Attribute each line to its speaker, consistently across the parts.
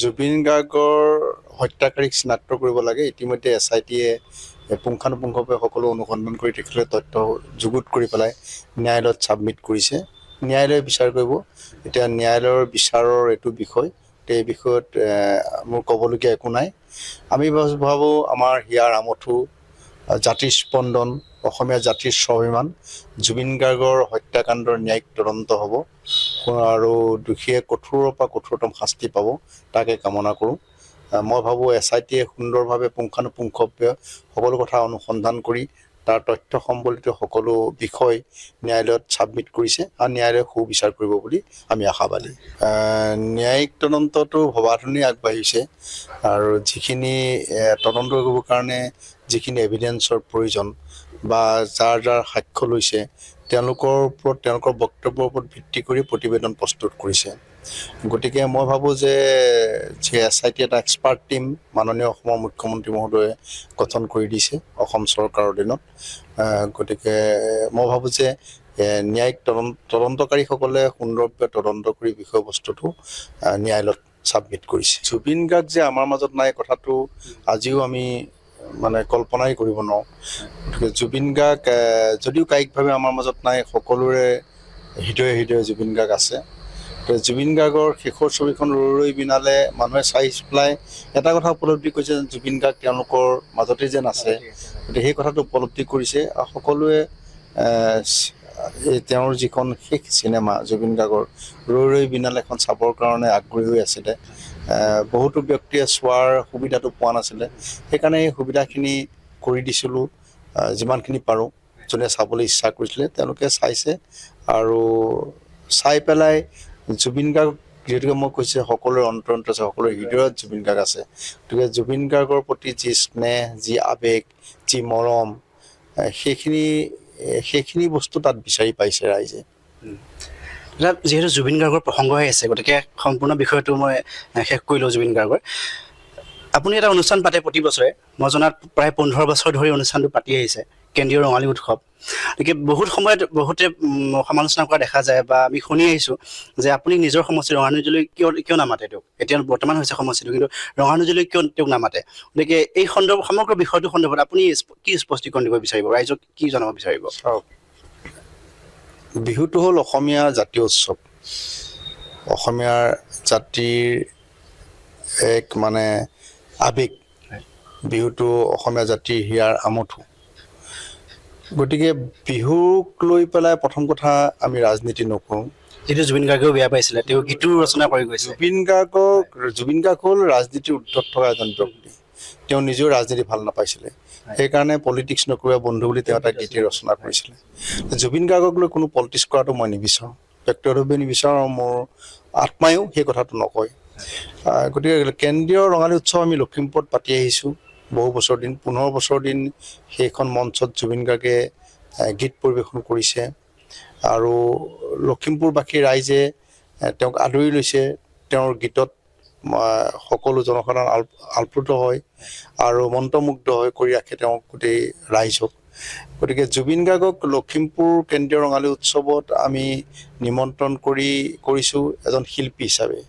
Speaker 1: জুবিন গাৰ্গৰ হত্যাকাৰীক চিনাক্ত কৰিব লাগে। ইতিমধ্যে SIT-য়ে পুংখানুপুংখভাৱে সকলো অনুসন্ধান কৰি তেখেতলৈ তথ্য যুগুত কৰি পেলাই ন্যায়ালয়ত ছাবমিট কৰিছে। ন্যায়ালয়ে বিচাৰ কৰিব। এতিয়া ন্যায়ালয়ৰ বিচাৰৰ এইটো বিষয়, এই বিষয়ত মোৰ ক'বলগীয়া একো নাই। আমি ভাবোঁ আমাৰ হিয়াৰ আমঠু, জাতিৰ স্পন্দন, অসমীয়া জাতিৰ স্বাভিমান, জুবিন গাৰ্গৰ হত্যাকাণ্ডৰ ন্যায়িক তদন্ত হ'ব আৰু দোষীয়ে কঠোৰৰ পৰা কঠোৰতম শাস্তি পাব, তাকে কামনা কৰোঁ। মই ভাবোঁ SIT-য়ে সুন্দৰভাৱে পুংখানুপুংখভাৱে সকলো কথা অনুসন্ধান কৰি তাৰ তথ্য সম্বলিত সকলো বিষয় ন্যায়ালয়ত ছাবমিট কৰিছে আৰু ন্যায়ালয়ে সুবিচাৰ কৰিব বুলি আমি আশাবাদী। ন্যায়িক তদন্তটো ভবাধৰণেই আগবাঢ়িছে আৰু যিখিনি তদন্ত কৰিবৰ কাৰণে যিখিনি এভিডেন্সৰ প্ৰয়োজন বা যাৰ সাক্ষ্য লৈছে তেওঁলোকৰ বক্তব্যৰ ওপৰত ভিত্তি কৰি প্ৰতিবেদন প্ৰস্তুত কৰিছে। গতিকে মই ভাবোঁ যে SIT এটা এক্সপাৰ্ট টীম মাননীয় অসমৰ মুখ্যমন্ত্ৰী মহোদয়ে গঠন কৰি দিছে অসম চৰকাৰৰ দিনত। গতিকে মই ভাবোঁ যে ন্যায়িক তদন্তকাৰীসকলে সুন্দৰভাৱে তদন্ত কৰি বিষয়বস্তুটো ন্যায়ালয়ত ছাবমিট কৰিছে। জুবিন গাৰ্গ যে আমাৰ মাজত নাই কথাটো আজিও আমি কল্পনাই কৰিব নোৱাৰোঁ। গতিকে জুবিন গাৰ্গ যদিও কায়িকভাৱে আমাৰ মাজত নাই, সকলোৰে হৃদয়ে হৃদয়ে জুবিন গাৰ্গ আছে। জুবিন গাৰ্গৰ শেষৰ ছবিখন ৰৈ ৰৈ বিনালে মানুহে চাই পেলাই এটা কথা উপলব্ধি কৰিছে যে জুবিন গাৰ্গ তেওঁলোকৰ মাজতে যেন আছে। গতিকে সেই কথাটো উপলব্ধি কৰিছে আৰু সকলোৱে তেওঁৰ যিখন শেষ চিনেমা জুবিন গাৰ্গৰ ৰৈ ৰৈ বিনালে এখন চাবৰ কাৰণে আগ্ৰহী হৈ আছিলে। বহুতো ব্যক্তিয়ে চোৱাৰ সুবিধাটো পোৱা নাছিলে, সেইকাৰণে এই সুবিধাখিনি কৰি দিছিলোঁ যিমানখিনি পাৰোঁ। যোনে চাবলৈ ইচ্ছা কৰিছিলে তেওঁলোকে চাইছে আৰু চাই পেলাই জুবিন গাৰ্গ যিহেতুকে মই কৈছোঁ সকলোৰে অন্তৰত আছে, সকলোৰে হৃদয়ত জুবিন গাৰ্গ আছে। গতিকে জুবিন গাৰ্গৰ প্ৰতি যি স্নেহ, যি আৱেগ, যি মৰম, সেইখিনি বস্তু তাত বিচাৰি পাইছে ৰাইজে।
Speaker 2: যিহেতু জুবিন গাৰ্গৰ প্ৰসংগ হৈ আছে, গতিকে সম্পূৰ্ণ বিষয়টো মই শেষ কৰিলোঁ। জুবিন গাৰ্গৰ আপুনি এটা অনুষ্ঠান পাতে প্ৰতি বছৰে, মই জনাত প্ৰায় 15 বছৰ ধৰি অনুষ্ঠানটো পাতি আহিছে, কেন্দ্ৰীয় ৰঙালী উৎসৱ। গতিকে বহুত সময়ত বহুতে সমালোচনা কৰা দেখা যায় বা আমি শুনি আহিছোঁ যে আপুনি নিজৰ সমষ্টি ৰঙানুজলৈ কিয় নামাতে তেওঁক। এতিয়া বৰ্তমান হৈছে সমষ্টিটো, কিন্তু ৰঙানুজলৈ কিয় তেওঁক নামাতে। গতিকে এই সমগ্ৰ বিষয়টো সন্দৰ্ভত আপুনি কি স্পষ্টীকৰণ দিব বিচাৰিব, ৰাইজক কি জনাব বিচাৰিব?
Speaker 1: বিহুটো হ'ল অসমীয়া জাতীয় উৎসৱ, অসমীয়াৰ জাতিৰ এক আৱেগ। বিহুটো অসমীয়া জাতিৰ হিয়াৰ আমঠু। গতিকে বিহুক লৈ পেলাই প্ৰথম কথা আমি ৰাজনীতি নকৰোঁ।
Speaker 2: যিটো জুবিন গাৰ্গেও বেয়া পাইছিলে, তেওঁ গীতো ৰচনা কৰি গৈছে।
Speaker 1: জুবিন গাৰ্গ হ'ল ৰাজনীতিৰ উদ্ধত থকা এজন ব্যক্তি। তেওঁ নিজেও ৰাজনীতি ভাল নাপাইছিলে, সেইকাৰণে পলিটিক্স নকৰোঁ বন্ধু বুলি তেওঁ এটা গীতি ৰচনা কৰিছিলে। জুবিন গাৰ্গক লৈ কোনো পলিটিক্স কৰাটো মই নিবিচাৰোঁ, ব্যক্তিগতভাৱে নিবিচাৰোঁ আৰু মোৰ আত্মায়ো সেই কথাটো নকয়। গতিকে কেন্দ্ৰীয় ৰঙালী উৎসৱ আমি লখিমপুৰত পাতি আহিছোঁ বহু বছৰ দিন, 15 বছৰ দিন সেইখন মঞ্চত জুবিন গাৰ্গে গীত পৰিৱেশন কৰিছে আৰু লখিমপুৰবাসী ৰাইজে তেওঁক আদৰি লৈছে। তেওঁৰ গীতত সকলো জনসাধাৰণ আপ্লুত হয় আৰু মন্ত্ৰমুগ্ধ হৈ কৰি ৰাখে তেওঁক গোটেই ৰাইজক। গতিকে জুবিন গাৰ্গক লখিমপুৰ কেন্দ্ৰীয় ৰঙালী উৎসৱত আমি নিমন্ত্ৰণ কৰিছোঁ এজন শিল্পী হিচাপে।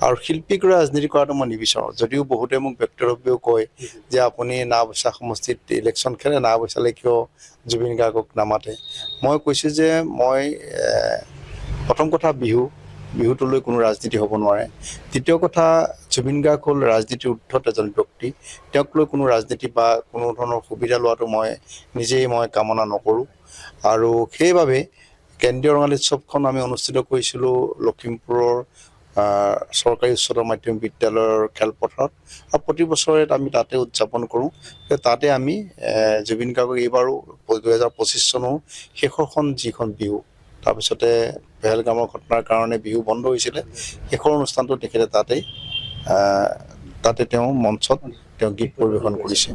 Speaker 1: আৰু শিল্পীক ৰাজনীতি কৰাটো মই নিবিচাৰোঁ, যদিও বহুতে মোক ব্যক্তিগতভাৱেও কয় যে আপুনি নাওবৈচা সমষ্টিত ইলেকশ্যন খেলে, নাওবৈচালৈ কিয় জুবিন গাৰ্গক নামাতে। মই কৈছোঁ যে মই প্ৰথম কথা বিহুটো লৈ কোনো ৰাজনীতি হ'ব নোৱাৰে। দ্বিতীয় কথা, জুবিন গাৰ্গ হ'ল ৰাজনীতিৰ উদ্ধত এজন ব্যক্তি, তেওঁক লৈ কোনো ৰাজনীতি বা কোনো ধৰণৰ সুবিধা লোৱাটো মই কামনা নকৰোঁ। আৰু সেইবাবে কেন্দ্ৰীয় ৰঙালী উৎসৱখন আমি অনুষ্ঠিত কৰিছিলোঁ লখিমপুৰৰ চৰকাৰী উচ্চতৰ মাধ্যমিক বিদ্যালয়ৰ খেলপথাৰত, আৰু প্ৰতি বছৰে আমি তাতে উদযাপন কৰোঁ। তাতে আমি জুবিন গাৰ্গক এইবাৰো 2025 চনৰ শেষৰখন যিখন বিহু, তাৰপিছতে পেহেলগামৰ ঘটনাৰ কাৰণে বিহু বন্ধ হৈছিলে, শেষৰ অনুষ্ঠানটো তেখেতে তাতে তেওঁ মঞ্চত তেওঁ গীত পৰিৱেশন কৰিছে।